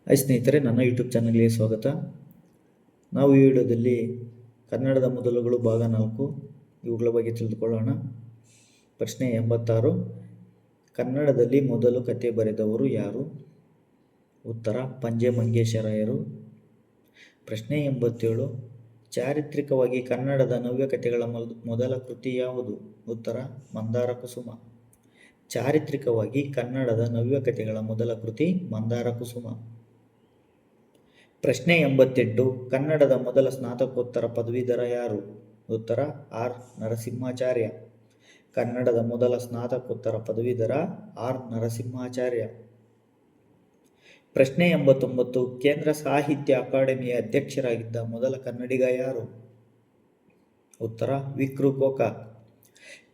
Hi ಸ್ನೇಹಿತರೆ, ನನ್ನ YouTube ಚಾನಲ್ಗೆ ಸ್ವಾಗತ. ನಾವು ಈ ವಿಡಿಯೋದಲ್ಲಿ ಕನ್ನಡದ ಮೊದಲುಗಳು ಭಾಗ 4 ಇವುಗಳ ಬಗ್ಗೆ ತಿಳಿದುಕೊಳ್ಳೋಣ. ಪ್ರಶ್ನೆ 86. ಕನ್ನಡದಲ್ಲಿ ಮೊದಲು ಕಥೆ ಬರೆದವರು ಯಾರು? ಉತ್ತರ ಪಂಜೆ ಮಂಗೇಶರಾಯರು. ಪ್ರಶ್ನೆ 87. ಚಾರಿತ್ರಿಕವಾಗಿ ಕನ್ನಡದ ನವ್ಯ ಕಥೆಗಳ ಮೊದಲ ಕೃತಿ ಯಾವುದು? ಉತ್ತರ ಮಂದಾರ ಕುಸುಮ. ಚಾರಿತ್ರಿಕವಾಗಿ ಕನ್ನಡದ ನವ್ಯ ಕಥೆಗಳ ಮೊದಲ ಕೃತಿ ಮಂದಾರ ಕುಸುಮ. ಪ್ರಶ್ನೆ 88. ಕನ್ನಡದ ಮೊದಲ ಸ್ನಾತಕೋತ್ತರ ಪದವೀಧರ ಯಾರು? ಉತ್ತರ ಆರ್ ನರಸಿಂಹಾಚಾರ್ಯ. ಕನ್ನಡದ ಮೊದಲ ಸ್ನಾತಕೋತ್ತರ ಪದವೀಧರ ಆರ್ ನರಸಿಂಹಾಚಾರ್ಯ. ಪ್ರಶ್ನೆ 89. ಕೇಂದ್ರ ಸಾಹಿತ್ಯ ಅಕಾಡೆಮಿಯ ಅಧ್ಯಕ್ಷರಾಗಿದ್ದ ಮೊದಲ ಕನ್ನಡಿಗ ಯಾರು? ಉತ್ತರ ವಿ.ಕೃ. ಗೋಕಾಕ್.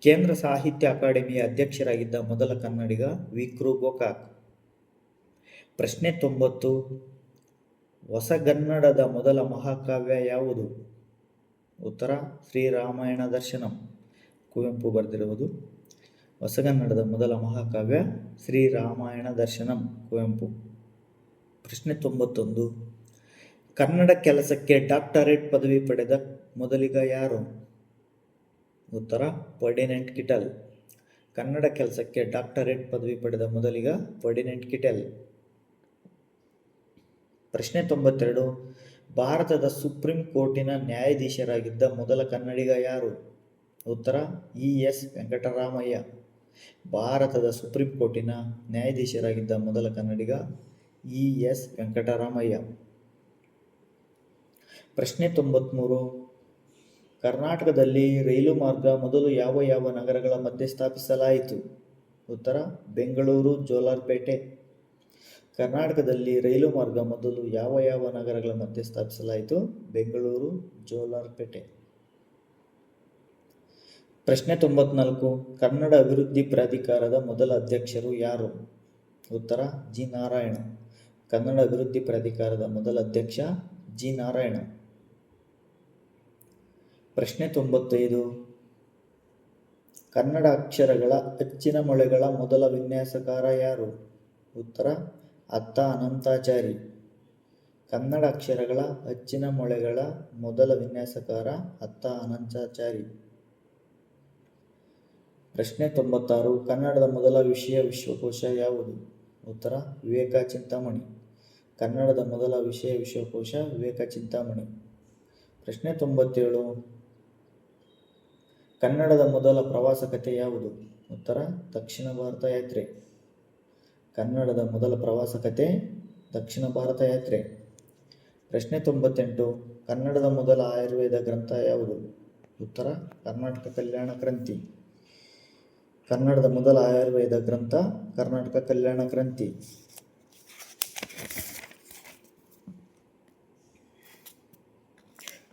ಕೇಂದ್ರ ಸಾಹಿತ್ಯ ಅಕಾಡೆಮಿಯ ಅಧ್ಯಕ್ಷರಾಗಿದ್ದ ಮೊದಲ ಕನ್ನಡಿಗ ವಿ.ಕೃ. ಗೋಕಾಕ್. ಪ್ರಶ್ನೆ 90. ಹೊಸಗನ್ನಡದ ಮೊದಲ ಮಹಾಕಾವ್ಯ ಯಾವುದು? ಉತ್ತರ ಶ್ರೀರಾಮಾಯಣ ದರ್ಶನಂ. ಕುವೆಂಪು ಬರೆದಿರುವುದು. ಹೊಸಗನ್ನಡದ ಮೊದಲ ಮಹಾಕಾವ್ಯ ಶ್ರೀರಾಮಾಯಣ ದರ್ಶನಂ, ಕುವೆಂಪು. ಪ್ರಶ್ನೆ 91. ಕನ್ನಡ ಕೆಲಸಕ್ಕೆ ಡಾಕ್ಟರೇಟ್ ಪದವಿ ಪಡೆದ ಮೊದಲಿಗ ಯಾರು? ಉತ್ತರ ಫರ್ಡಿನೆಂಟ್ ಕಿಟಲ್. ಕನ್ನಡ ಕೆಲಸಕ್ಕೆ ಡಾಕ್ಟರೇಟ್ ಪದವಿ ಪಡೆದ ಮೊದಲಿಗ ಫರ್ಡಿನೆಂಟ್ ಕಿಟಲ್. ಪ್ರಶ್ನೆ 92. ಭಾರತದ ಸುಪ್ರೀಂ ಕೋರ್ಟಿನ ನ್ಯಾಯಾಧೀಶರಾಗಿದ್ದ ಮೊದಲ ಕನ್ನಡಿಗ ಯಾರು? ಉತ್ತರ ಇ.ಎಸ್. ವೆಂಕಟರಾಮಯ್ಯ. ಭಾರತದ ಸುಪ್ರೀಂ ಕೋರ್ಟಿನ ನ್ಯಾಯಾಧೀಶರಾಗಿದ್ದ ಮೊದಲ ಕನ್ನಡಿಗ ಇ.ಎಸ್. ವೆಂಕಟರಾಮಯ್ಯ. ಪ್ರಶ್ನೆ 93. ಕರ್ನಾಟಕದಲ್ಲಿ ರೈಲು ಮಾರ್ಗ ಮೊದಲು ಯಾವ ಯಾವ ನಗರಗಳ ಮಧ್ಯೆ ಸ್ಥಾಪಿಸಲಾಯಿತು? ಉತ್ತರ ಬೆಂಗಳೂರು, ಜೋಲಾರ್ಪೇಟೆ. ಕರ್ನಾಟಕದಲ್ಲಿ ರೈಲು ಮಾರ್ಗ ಮೊದಲು ಯಾವ ಯಾವ ನಗರಗಳ ಮಧ್ಯೆ ಸ್ಥಾಪಿಸಲಾಯಿತು? ಬೆಂಗಳೂರು, ಜೋಲಾರ್ಪೇಟೆ. ಪ್ರಶ್ನೆ 94. ಕನ್ನಡ ಅಭಿವೃದ್ಧಿ ಪ್ರಾಧಿಕಾರದ ಮೊದಲ ಅಧ್ಯಕ್ಷರು ಯಾರು? ಉತ್ತರ ಜಿ. ನಾರಾಯಣ. ಕನ್ನಡ ಅಭಿವೃದ್ಧಿ ಪ್ರಾಧಿಕಾರದ ಮೊದಲ ಅಧ್ಯಕ್ಷ ಜಿ. ನಾರಾಯಣ. ಪ್ರಶ್ನೆ 95. ಕನ್ನಡ ಅಕ್ಷರಗಳ ಅಚ್ಚಿನ ಮೊಳೆಗಳ ಮೊದಲ ವಿನ್ಯಾಸಕಾರ ಯಾರು? ಉತ್ತರ ಅತ್ತ ಅನಂತಾಚಾರಿ. ಕನ್ನಡ ಅಕ್ಷರಗಳ ಅಚ್ಚಿನ ಮೊಳೆಗಳ ಮೊದಲ ವಿನ್ಯಾಸಕಾರ ಅತ್ತ ಅನಂತಾಚಾರಿ. ಪ್ರಶ್ನೆ 96. ಕನ್ನಡದ ಮೊದಲ ವಿಷಯ ವಿಶ್ವಕೋಶ ಯಾವುದು? ಉತ್ತರ ವಿವೇಕ ಚಿಂತಾಮಣಿ. ಕನ್ನಡದ ಮೊದಲ ವಿಷಯ ವಿಶ್ವಕೋಶ ವಿವೇಕ ಚಿಂತಾಮಣಿ. ಪ್ರಶ್ನೆ 97. ಕನ್ನಡದ ಮೊದಲ ಪ್ರವಾಸ ಕಥೆ ಯಾವುದು? ಉತ್ತರ ದಕ್ಷಿಣ ಭಾರತ ಯಾತ್ರೆ. ಕನ್ನಡದ ಮೊದಲ ಪ್ರವಾಸ ಕಥೆ ದಕ್ಷಿಣ ಭಾರತ ಯಾತ್ರೆ. ಪ್ರಶ್ನೆ 98. ಕನ್ನಡದ ಮೊದಲ ಆಯುರ್ವೇದ ಗ್ರಂಥ ಯಾವುದು? ಉತ್ತರ ಕರ್ನಾಟಕ ಕಲ್ಯಾಣ ಕ್ರಾಂತಿ. ಕನ್ನಡದ ಮೊದಲ ಆಯುರ್ವೇದ ಗ್ರಂಥ ಕರ್ನಾಟಕ ಕಲ್ಯಾಣ ಕ್ರಾಂತಿ.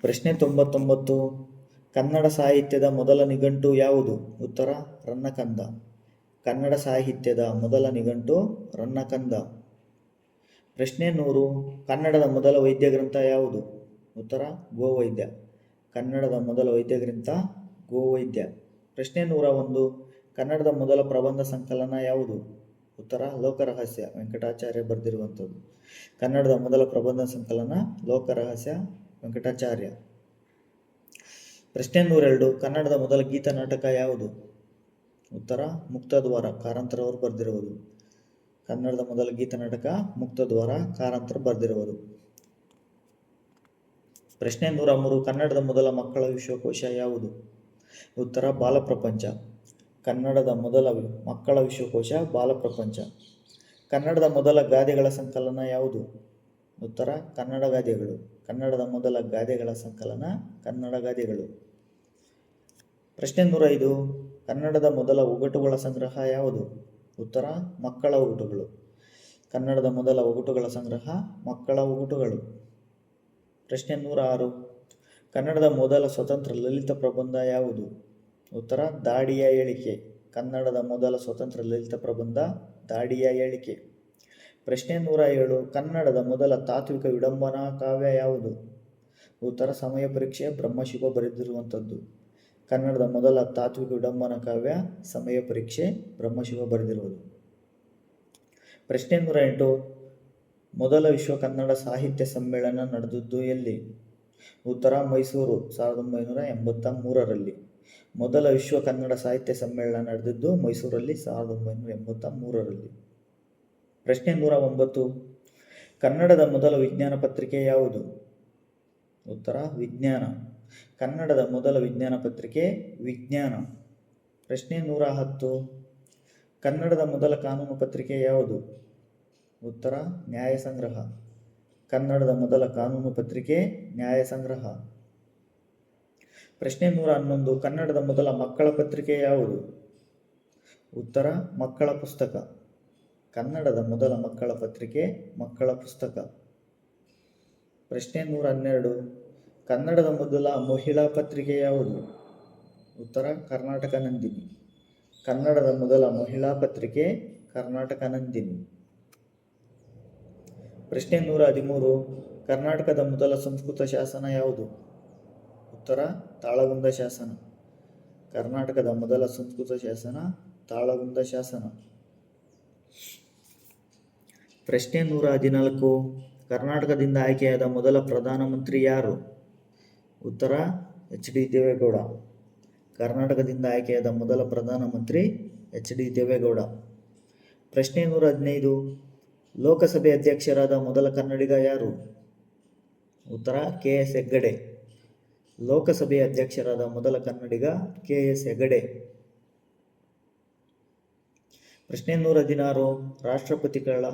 ಪ್ರಶ್ನೆ 99. ಕನ್ನಡ ಸಾಹಿತ್ಯದ ಮೊದಲ ನಿಘಂಟು ಯಾವುದು? ಉತ್ತರ ರನ್ನಕಂದ. ಕನ್ನಡ ಸಾಹಿತ್ಯದ ಮೊದಲ ನಿಘಂಟು ರನ್ನಕಂದ. ಪ್ರಶ್ನೆ 100. ಕನ್ನಡದ ಮೊದಲ ವೈದ್ಯ ಗ್ರಂಥ ಯಾವುದು? ಉತ್ತರ ಗೋವೈದ್ಯ. ಕನ್ನಡದ ಮೊದಲ ವೈದ್ಯ ಗ್ರಂಥ ಗೋವೈದ್ಯ. ಪ್ರಶ್ನೆ 101. ಕನ್ನಡದ ಮೊದಲ ಪ್ರಬಂಧ ಸಂಕಲನ ಯಾವುದು? ಉತ್ತರ ಲೋಕರಹಸ್ಯ, ವೆಂಕಟಾಚಾರ್ಯ ಬರೆದಿರುವಂಥದ್ದು. ಕನ್ನಡದ ಮೊದಲ ಪ್ರಬಂಧ ಸಂಕಲನ ಲೋಕರಹಸ್ಯ, ವೆಂಕಟಾಚಾರ್ಯ. ಪ್ರಶ್ನೆ 102. ಕನ್ನಡದ ಮೊದಲ ಗೀತ ನಾಟಕ ಯಾವುದು? ಉತ್ತರ ಮುಕ್ತದ್ವಾರ, ಕಾರಂತರವರು ಬರೆದಿರುವುದು. ಕನ್ನಡದ ಮೊದಲ ಗೀತ ನಾಟಕ ಮುಕ್ತದ್ವಾರ, ಕಾರಂತರು ಬರೆದಿರುವುದು. ಪ್ರಶ್ನೆ 103. ಕನ್ನಡದ ಮೊದಲ ಮಕ್ಕಳ ವಿಶ್ವಕೋಶ ಯಾವುದು? ಉತ್ತರ ಬಾಲಪ್ರಪಂಚ. ಕನ್ನಡದ ಮೊದಲ ಮಕ್ಕಳ ವಿಶ್ವಕೋಶ ಬಾಲಪ್ರಪಂಚ. ಕನ್ನಡದ ಮೊದಲ ಗಾದೆಗಳ ಸಂಕಲನ ಯಾವುದು? ಉತ್ತರ ಕನ್ನಡ ಗಾದೆಗಳು. ಕನ್ನಡದ ಮೊದಲ ಗಾದೆಗಳ ಸಂಕಲನ ಕನ್ನಡ ಗಾದೆಗಳು. ಪ್ರಶ್ನೆ 105. ಕನ್ನಡದ ಮೊದಲ ಒಗಟುಗಳ ಸಂಗ್ರಹ ಯಾವುದು? ಉತ್ತರ ಮಕ್ಕಳ ಒಗಟುಗಳು. ಕನ್ನಡದ ಮೊದಲ ಒಗಟುಗಳ ಸಂಗ್ರಹ ಮಕ್ಕಳ ಒಗಟುಗಳು. ಪ್ರಶ್ನೆ 106. ಕನ್ನಡದ ಮೊದಲ ಸ್ವತಂತ್ರ ಲಲಿತ ಪ್ರಬಂಧ ಯಾವುದು? ಉತ್ತರ ದಾಡಿಯ ಹೇಳಿಕೆ. ಕನ್ನಡದ ಮೊದಲ ಸ್ವತಂತ್ರ ಲಲಿತ ಪ್ರಬಂಧ ದಾಡಿಯ ಹೇಳಿಕೆ. ಪ್ರಶ್ನೆ 107. ಕನ್ನಡದ ಮೊದಲ ತಾತ್ವಿಕ ವಿಡಂಬನಾ ಕಾವ್ಯ ಯಾವುದು? ಉತ್ತರ ಸಮಯ ಪರೀಕ್ಷೆ, ಬ್ರಹ್ಮಶಿವ ಬರೆದಿರುವಂಥದ್ದು. ಕನ್ನಡದ ಮೊದಲ ತಾತ್ವಿಕ ವಿಡಂಬನಾ ಕಾವ್ಯ ಸಮಯ ಪರೀಕ್ಷೆ, ಬ್ರಹ್ಮಶಿವ ಬರೆದಿರುವುದು. ಪ್ರಶ್ನೆ 108. ಮೊದಲ ವಿಶ್ವ ಕನ್ನಡ ಸಾಹಿತ್ಯ ಸಮ್ಮೇಳನ ನಡೆದದ್ದು ಎಲ್ಲಿ? ಉತ್ತರ ಮೈಸೂರು 1983ರಲ್ಲಿ. ಮೊದಲ ವಿಶ್ವ ಕನ್ನಡ ಸಾಹಿತ್ಯ ಸಮ್ಮೇಳನ ನಡೆದಿದ್ದು ಮೈಸೂರಲ್ಲಿ 1983ರಲ್ಲಿ. ಪ್ರಶ್ನೆ 109. ಕನ್ನಡದ ಮೊದಲ ವಿಜ್ಞಾನ ಪತ್ರಿಕೆ ಯಾವುದು? ಉತ್ತರ ವಿಜ್ಞಾನ. ಕನ್ನಡದ ಮೊದಲ ವಿಜ್ಞಾನ ಪತ್ರಿಕೆ ವಿಜ್ಞಾನ. ಪ್ರಶ್ನೆ 110. ಕನ್ನಡದ ಮೊದಲ ಕಾನೂನು ಪತ್ರಿಕೆ ಯಾವುದು? ಉತ್ತರ ನ್ಯಾಯ ಸಂಗ್ರಹ. ಕನ್ನಡದ ಮೊದಲ ಕಾನೂನು ಪತ್ರಿಕೆ ನ್ಯಾಯ ಸಂಗ್ರಹ. ಪ್ರಶ್ನೆ 111. ಕನ್ನಡದ ಮೊದಲ ಮಕ್ಕಳ ಪತ್ರಿಕೆ ಯಾವುದು? ಉತ್ತರ ಮಕ್ಕಳ ಪುಸ್ತಕ. ಕನ್ನಡದ ಮೊದಲ ಮಕ್ಕಳ ಪತ್ರಿಕೆ ಮಕ್ಕಳ ಪುಸ್ತಕ. ಪ್ರಶ್ನೆ 112. ಕನ್ನಡದ ಮೊದಲ ಮಹಿಳಾ ಪತ್ರಿಕೆ ಯಾವುದು? ಉತ್ತರ ಕರ್ನಾಟಕ ನಂದಿನಿ. ಕನ್ನಡದ ಮೊದಲ ಮಹಿಳಾ ಪತ್ರಿಕೆ ಕರ್ನಾಟಕ ನಂದಿನಿ. ಪ್ರಶ್ನೆ 113. ಕರ್ನಾಟಕದ ಮೊದಲ ಸಂಸ್ಕೃತ ಶಾಸನ ಯಾವುದು? ಉತ್ತರ ತಾಳಗುಂದ ಶಾಸನ. ಕರ್ನಾಟಕದ ಮೊದಲ ಸಂಸ್ಕೃತ ಶಾಸನ ತಾಳಗುಂದ ಶಾಸನ. ಪ್ರಶ್ನೆ 114. ಕರ್ನಾಟಕದಿಂದ ಆಯ್ಕೆಯಾದ ಮೊದಲ ಪ್ರಧಾನಮಂತ್ರಿ ಯಾರು? ಉತ್ತರ ಎಚ್.ಡಿ. ದೇವೇಗೌಡ. ಕರ್ನಾಟಕದಿಂದ ಆಯ್ಕೆಯಾದ ಮೊದಲ ಪ್ರಧಾನಮಂತ್ರಿ ಎಚ್.ಡಿ. ದೇವೇಗೌಡ. ಪ್ರಶ್ನೆ 115. ಲೋಕಸಭೆ ಅಧ್ಯಕ್ಷರಾದ ಮೊದಲ ಕನ್ನಡಿಗ ಯಾರು? ಉತ್ತರ ಕೆ.ಎಸ್. ಹೆಗ್ಗಡೆ. ಲೋಕಸಭೆಯ ಅಧ್ಯಕ್ಷರಾದ ಮೊದಲ ಕನ್ನಡಿಗ ಕೆ.ಎಸ್. ಹೆಗಡೆ. ಪ್ರಶ್ನೆ 116. ರಾಷ್ಟ್ರಪತಿಗಳ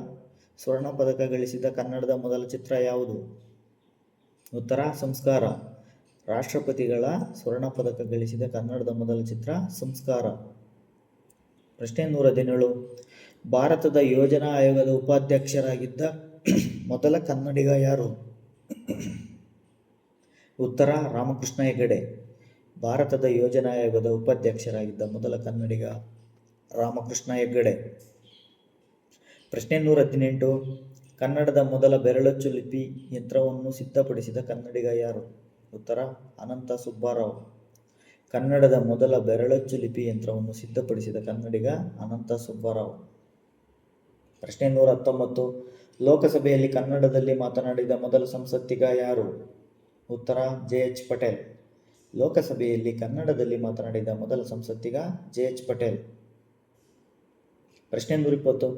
ಸ್ವರ್ಣ ಪದಕ ಗಳಿಸಿದ ಕನ್ನಡದ ಮೊದಲ ಚಿತ್ರ ಯಾವುದು? ಉತ್ತರ ಸಂಸ್ಕಾರ. ರಾಷ್ಟ್ರಪತಿಗಳ ಸ್ವರ್ಣ ಪದಕ ಗಳಿಸಿದ ಕನ್ನಡದ ಮೊದಲ ಚಿತ್ರ ಸಂಸ್ಕಾರ. ಪ್ರಶ್ನೆ 117. ಭಾರತದ ಯೋಜನಾ ಆಯೋಗದ ಉಪಾಧ್ಯಕ್ಷರಾಗಿದ್ದ ಮೊದಲ ಕನ್ನಡಿಗ ಯಾರು? ಉತ್ತರ ರಾಮಕೃಷ್ಣ ಹೆಗಡೆ. ಭಾರತದ ಯೋಜನಾ ಆಯೋಗದ ಉಪಾಧ್ಯಕ್ಷರಾಗಿದ್ದ ಮೊದಲ ಕನ್ನಡಿಗ ರಾಮಕೃಷ್ಣ ಹೆಗಡೆ. ಪ್ರಶ್ನೆ 118. ಕನ್ನಡದ ಮೊದಲ ಬೆರಳಚ್ಚು ಲಿಪಿ ಯಂತ್ರವನ್ನು ಸಿದ್ಧಪಡಿಸಿದ ಕನ್ನಡಿಗ ಯಾರು? ಉತ್ತರ ಅನಂತ ಸುಬ್ಬರಾವ್. ಕನ್ನಡದ ಮೊದಲ ಬೆರಳಚ್ಚು ಲಿಪಿ ಯಂತ್ರವನ್ನು ಸಿದ್ಧಪಡಿಸಿದ ಕನ್ನಡಿಗ ಅನಂತ ಸುಬ್ಬರಾವ್. ಪ್ರಶ್ನೆ 119. ಲೋಕಸಭೆಯಲ್ಲಿ ಕನ್ನಡದಲ್ಲಿ ಮಾತನಾಡಿದ ಮೊದಲ ಸಂಸತ್ತಿಗ ಯಾರು? ಉತ್ತರ ಜೆ.ಎಚ್. ಪಟೇಲ್. ಲೋಕಸಭೆಯಲ್ಲಿ ಕನ್ನಡದಲ್ಲಿ ಮಾತನಾಡಿದ ಮೊದಲ ಸಂಸತ್ತಿಗ ಜೆ.ಎಚ್. ಪಟೇಲ್. ಪ್ರಶ್ನೆ 120.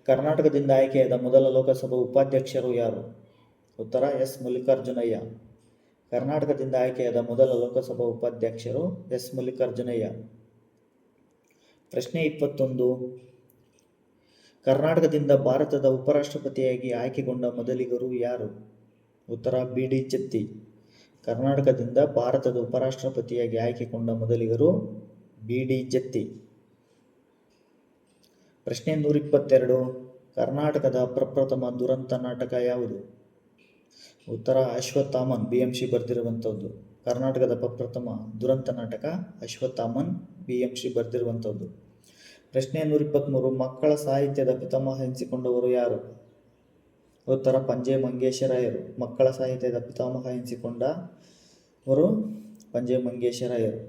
ಕರ್ನಾಟಕದಿಂದ ಆಯ್ಕೆಯಾದ ಮೊದಲ ಲೋಕಸಭಾ ಉಪಾಧ್ಯಕ್ಷರು ಯಾರು? ಉತ್ತರ ಎಸ್. ಮಲ್ಲಿಕಾರ್ಜುನಯ್ಯ. ಕರ್ನಾಟಕದಿಂದ ಆಯ್ಕೆಯಾದ ಮೊದಲ ಲೋಕಸಭಾ ಉಪಾಧ್ಯಕ್ಷರು ಎಸ್. ಮಲ್ಲಿಕಾರ್ಜುನಯ್ಯ. ಪ್ರಶ್ನೆ 21. ಕರ್ನಾಟಕದಿಂದ ಭಾರತದ ಉಪರಾಷ್ಟ್ರಪತಿಯಾಗಿ ಆಯ್ಕೆಗೊಂಡ ಮೊದಲಿಗರು ಯಾರು? ಉತ್ತರ ಬಿ.ಡಿ. ಜತ್ತಿ. ಕರ್ನಾಟಕದಿಂದ ಭಾರತದ ಉಪರಾಷ್ಟ್ರಪತಿಯಾಗಿ ಆಯ್ಕೆಗೊಂಡ ಮೊದಲಿಗರು ಬಿ.ಡಿ. ಜತ್ತಿ. ಪ್ರಶ್ನೆ 122. ಕರ್ನಾಟಕದ ಪ್ರಪ್ರಥಮ ದುರಂತ ನಾಟಕ ಯಾವುದು? ಉತ್ತರ ಅಶ್ವತ್ಥಾಮನ್. ಬಿ.ಎಂ.ಶ್ರೀ ಬರೆದಿರುವಂಥದ್ದು. ಕರ್ನಾಟಕದ ಪ್ರಪ್ರಥಮ ದುರಂತ ನಾಟಕ ಅಶ್ವತ್ಥಾಮನ್. ಬಿ.ಎಂ.ಶ್ರೀ ಬರೆದಿರುವಂಥದ್ದು. ಪ್ರಶ್ನೆ 123. ಮಕ್ಕಳ ಸಾಹಿತ್ಯದ ಪಿತಾಮಹ ಎನಿಸಿಕೊಂಡವರು ಯಾರು? ಉತ್ತರ ಪಂಜೆ ಮಂಗೇಶರಾಯರು. ಮಕ್ಕಳ ಸಾಹಿತ್ಯದ ಪಿತಾಮಹ ಎನಿಸಿಕೊಂಡವರು ಪಂಜೆ ಮಂಗೇಶರಾಯರು.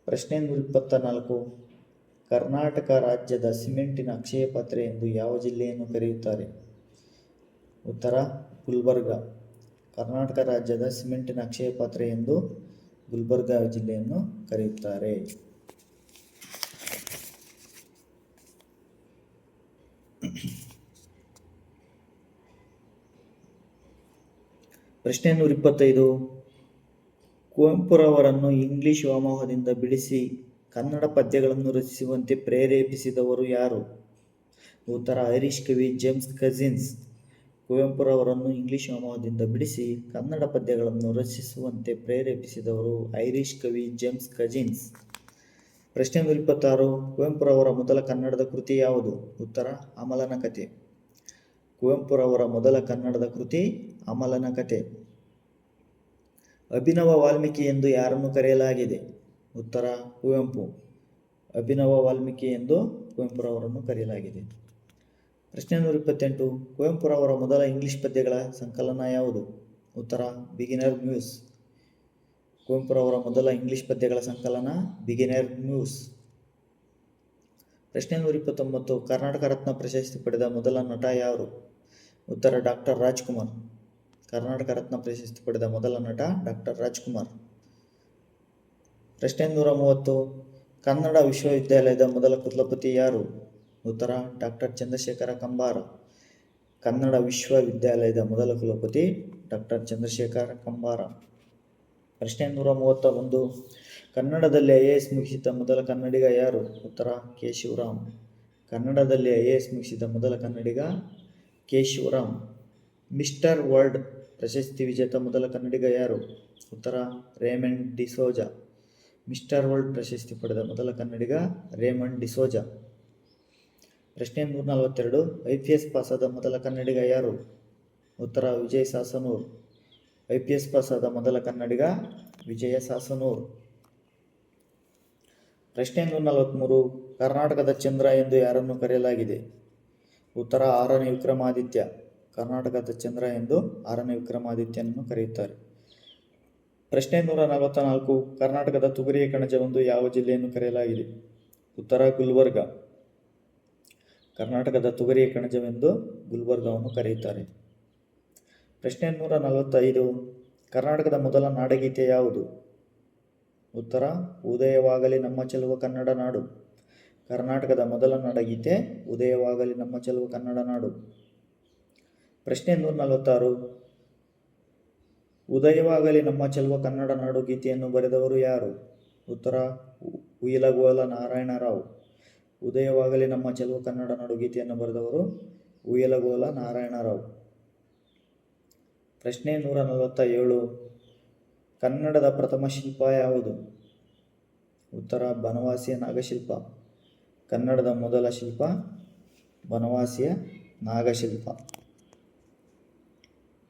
ಪ್ರಶ್ನೆ 124. ಕರ್ನಾಟಕ ರಾಜ್ಯದ ಸಿಮೆಂಟಿನ ಅಕ್ಷಯ ಪಾತ್ರೆ ಎಂದು ಯಾವ ಜಿಲ್ಲೆಯನ್ನು ಕರೆಯುತ್ತಾರೆ? ಉತ್ತರ ಗುಲ್ಬರ್ಗ. ಕರ್ನಾಟಕ ರಾಜ್ಯದ ಸಿಮೆಂಟಿನ ಅಕ್ಷಯ ಪಾತ್ರೆ ಎಂದು ಗುಲ್ಬರ್ಗ ಜಿಲ್ಲೆಯನ್ನು ಕರೆಯುತ್ತಾರೆ. ಪ್ರಶ್ನೆ 125. ಕುವೆಂಪುರವರನ್ನು ಇಂಗ್ಲಿಷ್ ವ್ಯಾಮೋಹದಿಂದ ಬಿಡಿಸಿ ಕನ್ನಡ ಪದ್ಯಗಳನ್ನು ರಚಿಸುವಂತೆ ಪ್ರೇರೇಪಿಸಿದವರು ಯಾರು? ಉತ್ತರ ಐರಿಷ್ ಕವಿ ಜೇಮ್ಸ್ ಕಜಿನ್ಸ್. ಕುವೆಂಪುರವರನ್ನು ಇಂಗ್ಲಿಷ್ ವ್ಯಾಮೋಹದಿಂದ ಬಿಡಿಸಿ ಕನ್ನಡ ಪದ್ಯಗಳನ್ನು ರಚಿಸುವಂತೆ ಪ್ರೇರೇಪಿಸಿದವರು ಐರಿಷ್ ಕವಿ ಜೇಮ್ಸ್ ಕಜಿನ್ಸ್. ಪ್ರಶ್ನೆ 126. ಕುವೆಂಪುರವರ ಮೊದಲ ಕನ್ನಡದ ಕೃತಿ ಯಾವುದು? ಉತ್ತರ ಅಮಲನ ಕತೆ. ಕುವೆಂಪುರವರ ಮೊದಲ ಕನ್ನಡದ ಕೃತಿ ಅಮಲನ ಕತೆ. ಅಭಿನವ ವಾಲ್ಮೀಕಿ ಎಂದು ಯಾರನ್ನು ಕರೆಯಲಾಗಿದೆ? ಉತ್ತರ ಕುವೆಂಪು. ಅಭಿನವ ವಾಲ್ಮೀಕಿ ಎಂದು ಕುವೆಂಪುರವರನ್ನು ಕರೆಯಲಾಗಿದೆ. ಪ್ರಶ್ನೆ 128. ಕುವೆಂಪುರವರ ಮೊದಲ ಇಂಗ್ಲಿಷ್ ಪದ್ಯಗಳ ಸಂಕಲನ ಯಾವುದು? ಉತ್ತರ ಬಿಗಿನರ್ ಮ್ಯೂಸ್. ಕುವೆಂಪುರವರ ಮೊದಲ ಇಂಗ್ಲಿಷ್ ಪದ್ಯಗಳ ಸಂಕಲನ ಬಿಗಿನರ್ ಮ್ಯೂಸ್. ಪ್ರಶ್ನೆ 129. ಕರ್ನಾಟಕ ರತ್ನ ಪ್ರಶಸ್ತಿ ಪಡೆದ ಮೊದಲ ನಟ ಯಾರು? ಉತ್ತರ ಡಾಕ್ಟರ್ ರಾಜ್ಕುಮಾರ್. ಕರ್ನಾಟಕ ರತ್ನ ಪ್ರಶಸ್ತಿ ಪಡೆದ ಮೊದಲ ನಟ ಡಾಕ್ಟರ್ ರಾಜ್ಕುಮಾರ್. ಪ್ರಶ್ನೆ 130. ಕನ್ನಡ ವಿಶ್ವವಿದ್ಯಾಲಯದ ಮೊದಲ ಕುಲಪತಿ ಯಾರು? ಉತ್ತರ ಡಾಕ್ಟರ್ ಚಂದ್ರಶೇಖರ ಕಂಬಾರ. ಕನ್ನಡ ವಿಶ್ವವಿದ್ಯಾಲಯದ ಮೊದಲ ಕುಲಪತಿ ಡಾಕ್ಟರ್ ಚಂದ್ರಶೇಖರ ಕಂಬಾರ. ಪ್ರಶ್ನೆ 131. ಕನ್ನಡದಲ್ಲಿ IAS ಮುಗಿಸಿದ ಮೊದಲ ಕನ್ನಡಿಗ ಯಾರು? ಉತ್ತರ ಕೆ. ಶಿವರಾಮ್. ಕನ್ನಡದಲ್ಲಿ IAS ಮುಗಿಸಿದ ಮೊದಲ ಕನ್ನಡಿಗ ಕೆ. ಶಿವರಾಮ್. ಮಿಸ್ಟರ್ ವರ್ಲ್ಡ್ ಪ್ರಶಸ್ತಿ ವಿಜೇತ ಮೊದಲ ಕನ್ನಡಿಗ ಯಾರು? ಉತ್ತರ ರೇಮಂಡ್ ಡಿಸೋಜ. ಮಿಸ್ಟರ್ ವರ್ಲ್ಡ್ ಪ್ರಶಸ್ತಿ ಪಡೆದ ಮೊದಲ ಕನ್ನಡಿಗ ರೇಮಂಡ್ ಡಿಸೋಜ. ಪ್ರಶ್ನೆ 142. IPS ಪಾಸಾದ ಮೊದಲ ಕನ್ನಡಿಗ ಯಾರು? ಉತ್ತರ ವಿಜಯ ಸಾಸನೂರ್. IPS ಪಾಸಾದ ಮೊದಲ ಕನ್ನಡಿಗ ವಿಜಯ ಸಾಸನೂರ್. ಪ್ರಶ್ನೆ 143. ಕರ್ನಾಟಕದ ಚಂದ್ರ ಎಂದು ಯಾರನ್ನು ಕರೆಯಲಾಗಿದೆ? ಉತ್ತರ 6ನೇ ವಿಕ್ರಮಾದಿತ್ಯ. ಕರ್ನಾಟಕದ ಚಂದ್ರ ಎಂದು 6ನೇ ವಿಕ್ರಮಾದಿತ್ಯನನ್ನು ಕರೆಯುತ್ತಾರೆ. ಪ್ರಶ್ನೆ 144. ಕರ್ನಾಟಕದ ತುಗರಿಯ ಕಣಜವೆಂದು ಯಾವ ಜಿಲ್ಲೆಯನ್ನು ಕರೆಯಲಾಗಿದೆ? ಉತ್ತರ ಗುಲ್ಬರ್ಗ. ಕರ್ನಾಟಕದ ತುಗರಿಯ ಕಣಜವೆಂದು ಗುಲ್ಬರ್ಗವನ್ನು ಕರೆಯುತ್ತಾರೆ. ಪ್ರಶ್ನೆ 145. ಕರ್ನಾಟಕದ ಮೊದಲ ನಾಡಗೀತೆ ಯಾವುದು? ಉತ್ತರ ಉದಯವಾಗಲಿ ನಮ್ಮ ಚೆಲುವ ಕನ್ನಡ ನಾಡು. ಕರ್ನಾಟಕದ ಮೊದಲ ನಾಡಗೀತೆ ಉದಯವಾಗಲಿ ನಮ್ಮ ಚೆಲುವ ಕನ್ನಡ ನಾಡು. ಪ್ರಶ್ನೆ 146. ಉದಯವಾಗಲಿ ನಮ್ಮ ಚೆಲುವ ಕನ್ನಡ ನಾಡು ಗೀತೆಯನ್ನು ಬರೆದವರು ಯಾರು? ಉತ್ತರ ಉಯಿಲಗೋಲ ನಾರಾಯಣರಾವ್. ಉದಯವಾಗಲಿ ನಮ್ಮ ಚೆಲುವ ಕನ್ನಡ ನಾಡು ಗೀತೆಯನ್ನು ಬರೆದವರು ಉಯಿಲಗೋಲ ನಾರಾಯಣರಾವ್. ಪ್ರಶ್ನೆ 147. ಕನ್ನಡದ ಪ್ರಥಮ ಶಿಲ್ಪ ಯಾವುದು? ಉತ್ತರ ಬನವಾಸಿಯ ನಾಗಶಿಲ್ಪ. ಕನ್ನಡದ ಮೊದಲ ಶಿಲ್ಪ ಬನವಾಸಿಯ ನಾಗಶಿಲ್ಪ.